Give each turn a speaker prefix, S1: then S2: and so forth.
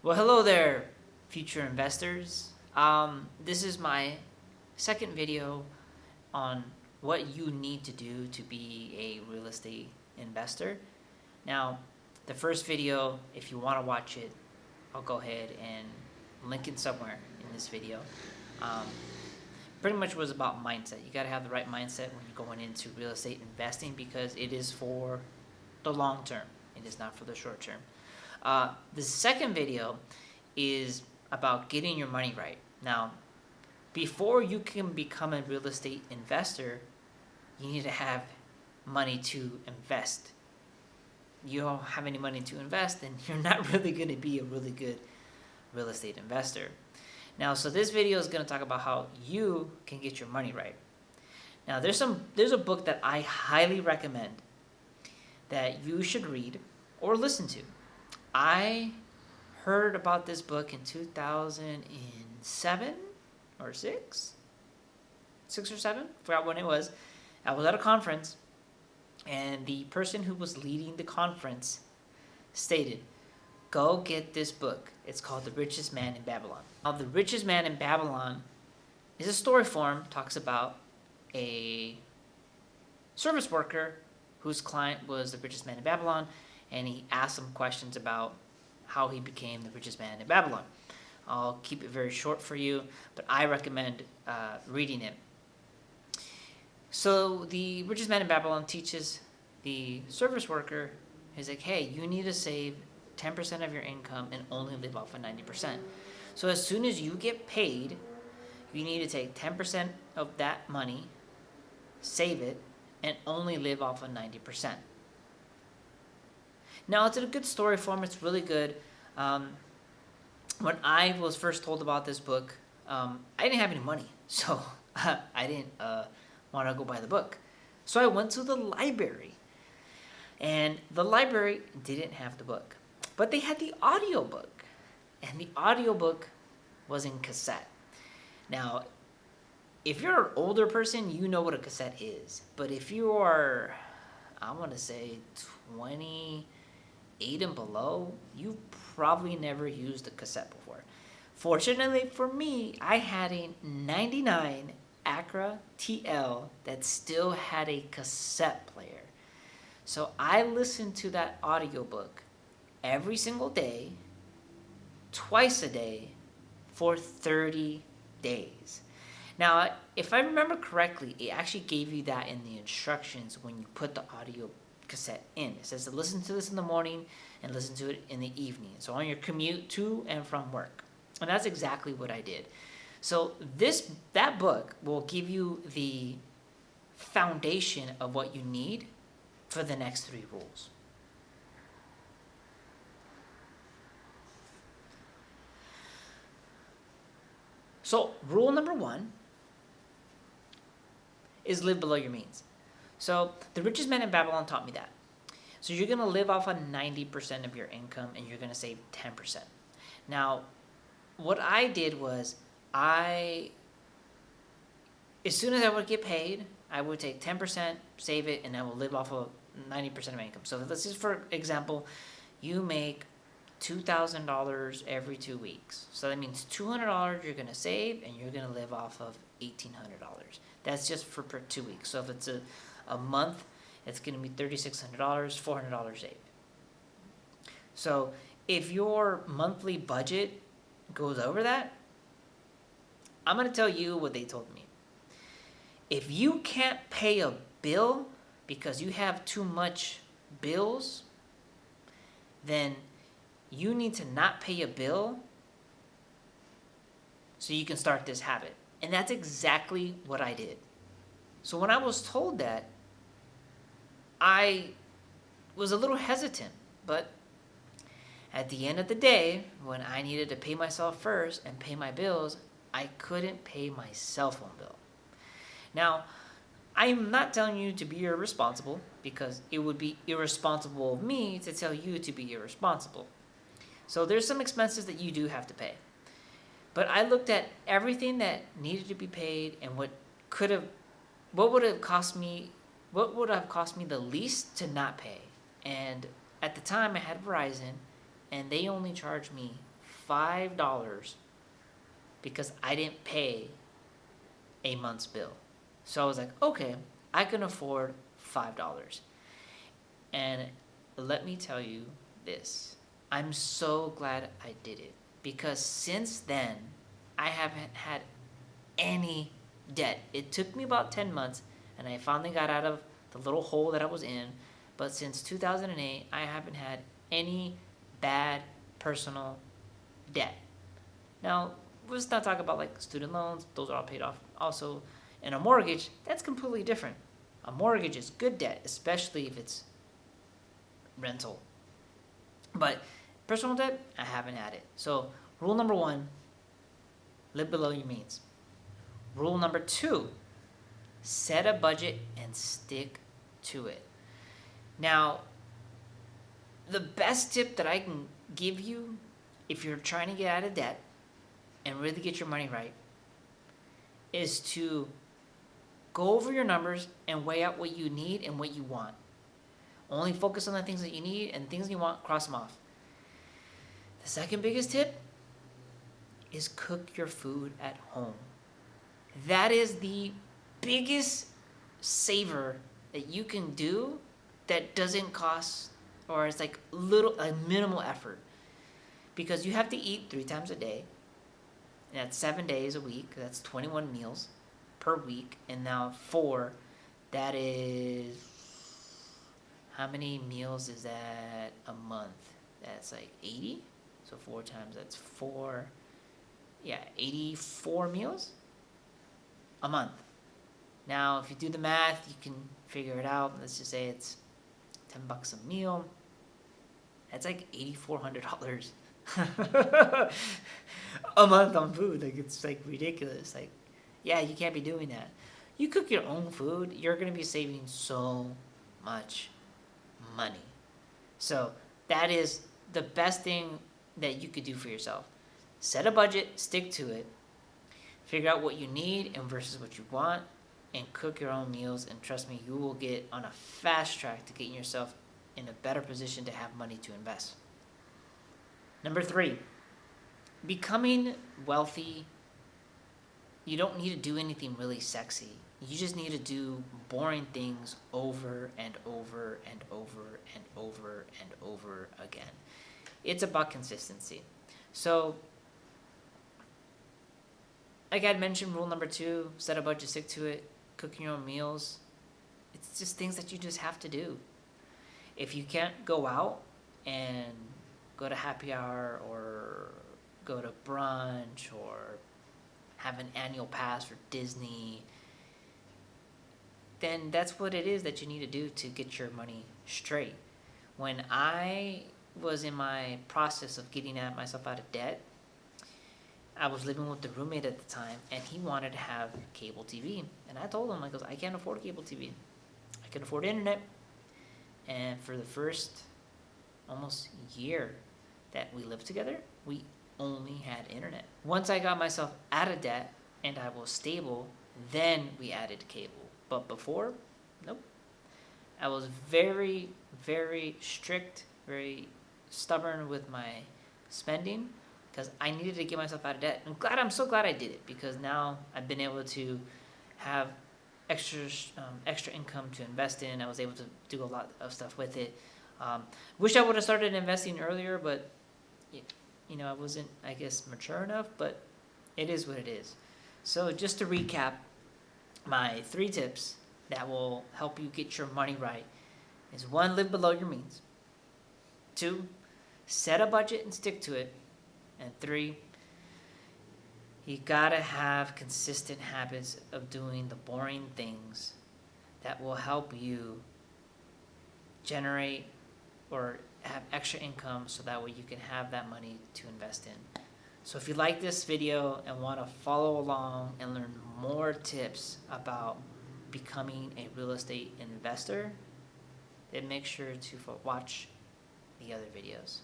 S1: Well, hello there, future investors. This is my second video on what you need to do to be a real estate investor. Now, the first video, if you want to watch it, I'll go ahead and link it somewhere in this video. Um, Pretty much was about mindset. You got to have the right mindset when you're going into real estate investing because it is for the long term. It is not for the short term. The second video is about getting your money right. Now, before you can become a real estate investor, you need to have money to invest. You don't have any money to invest, then you're not really going to be a really good real estate investor. Now, so this video is going to talk about how you can get your money right. Now, there's a book that I highly recommend that you should read or listen to. I heard about this book in 2007 or 6 or 7, forgot when it was. I was at a conference, and the person who was leading the conference stated, go get this book. It's called The Richest Man in Babylon. Now, The Richest Man in Babylon is a story form, talks about a service worker whose client was the richest man in Babylon, and he asked some questions about how he became the richest man in Babylon. I'll keep it very short for you, but I recommend reading it. So the richest man in Babylon teaches the service worker, he's like, hey, you need to save 10% of your income and only live off of 90%. So as soon as you get paid, you need to take 10% of that money, save it, and only live off of 90%. Now, it's a good story form. It's really good. When I was first told about this book, I didn't have any money, so I didn't want to go buy the book. So I went to the library, and the library didn't have the book, but they had the audiobook, and the audiobook was in cassette. Now, if you're an older person, you know what a cassette is, but if you are, I want to say 28 and below, you've probably never used a cassette before. Fortunately for me, I had a 99 Acura TL that still had a cassette player. So I listened to that audiobook every single day, twice a day, for 30 days. Now, if I remember correctly, it actually gave you that in the instructions when you put the audio cassette in. It says to listen to this in the morning and listen to it in the evening. So on your commute to and from work. And that's exactly what I did. So that book will give you the foundation of what you need for the next 3 rules. So rule number 1 is live below your means. So the richest man in Babylon taught me that. So you're going to live off of 90% of your income and you're going to save 10%. Now, what I did was as soon as I would get paid, I would take 10%, save it, and I will live off of 90% of my income. So let's just, for example, you make $2,000 every 2 weeks. So that means $200 you're going to save and you're going to live off of $1,800. That's just for per 2 weeks. So if it's a month, it's going to be $3,600, $400 saved. So if your monthly budget goes over that, I'm going to tell you what they told me. If you can't pay a bill because you have too much bills, then you need to not pay a bill so you can start this habit. And that's exactly what I did. So when I was told that, I was a little hesitant, but at the end of the day, when I needed to pay myself first and pay my bills, I couldn't pay my cell phone bill. Now, I'm not telling you to be irresponsible because it would be irresponsible of me to tell you to be irresponsible. So there's some expenses that you do have to pay. But I looked at everything that needed to be paid and what would have cost me the least to not pay. And at the time I had Verizon, and they only charged me $5 because I didn't pay a month's bill. So I was like, okay, I can afford $5. And let me tell you this, I'm so glad I did it, because since then, I haven't had any debt. It took me about 10 months, and I finally got out of the little hole that I was in. But since 2008, I haven't had any bad personal debt. Now, let's not talk about like student loans. Those are all paid off. Also, and a mortgage, that's completely different. A mortgage is good debt, especially if it's rental. But personal debt, I haven't had it. So rule number 1, live below your means. Rule number 2, set a budget and stick to it. Now, the best tip that I can give you if you're trying to get out of debt and really get your money right is to go over your numbers and weigh out what you need and what you want. Only focus on the things that you need, and things you want, cross them off. The second biggest tip is cook your food at home. That is the biggest saver that you can do that doesn't cost, or it's like a minimal effort. Because you have to eat 3 times a day, and that's 7 days a week. That's 21 meals per week. And now 4, that is, how many meals is that a month? That's like 80. So 4 times, that's 4. Yeah, 84 meals a month. Now, if you do the math, you can figure it out. Let's just say it's $10 a meal. That's like $8,400 a month on food. Like, it's like ridiculous. Like, yeah, you can't be doing that. You cook your own food, you're gonna be saving so much money. So that is the best thing that you could do for yourself. Set a budget, stick to it, figure out what you need and versus what you want, and cook your own meals. And trust me, you will get on a fast track to getting yourself in a better position to have money to invest. Number 3, becoming wealthy, you don't need to do anything really sexy. You just need to do boring things over and over and over and over and over again. It's about consistency. So, like I mentioned, rule number 2, set a budget, stick to it, cooking your own meals. It's just things that you just have to do. If you can't go out and go to happy hour or go to brunch or have an annual pass for Disney, then that's what it is that you need to do to get your money straight. When I was in my process of getting myself out of debt, I was living with the roommate at the time, and he wanted to have cable TV. And I told him, I can't afford cable TV. I can afford internet. And for the first almost year that we lived together, we only had internet. Once I got myself out of debt and I was stable, then we added cable. But before, nope. I was very, very strict, very stubborn with my spending because I needed to get myself out of debt. I'm so glad I did it, because now I've been able to have extra income to invest in. I was able to do a lot of stuff with it. Wish I would have started investing earlier, but I wasn't, I guess, mature enough, but it is what it is. So just to recap, my 3 tips that will help you get your money right is 1, live below your means. 2, set a budget and stick to it. And 3, you gotta have consistent habits of doing the boring things that will help you generate or have extra income, so that way you can have that money to invest in. So if you like this video and want to follow along and learn more tips about becoming a real estate investor, then make sure to watch the other videos.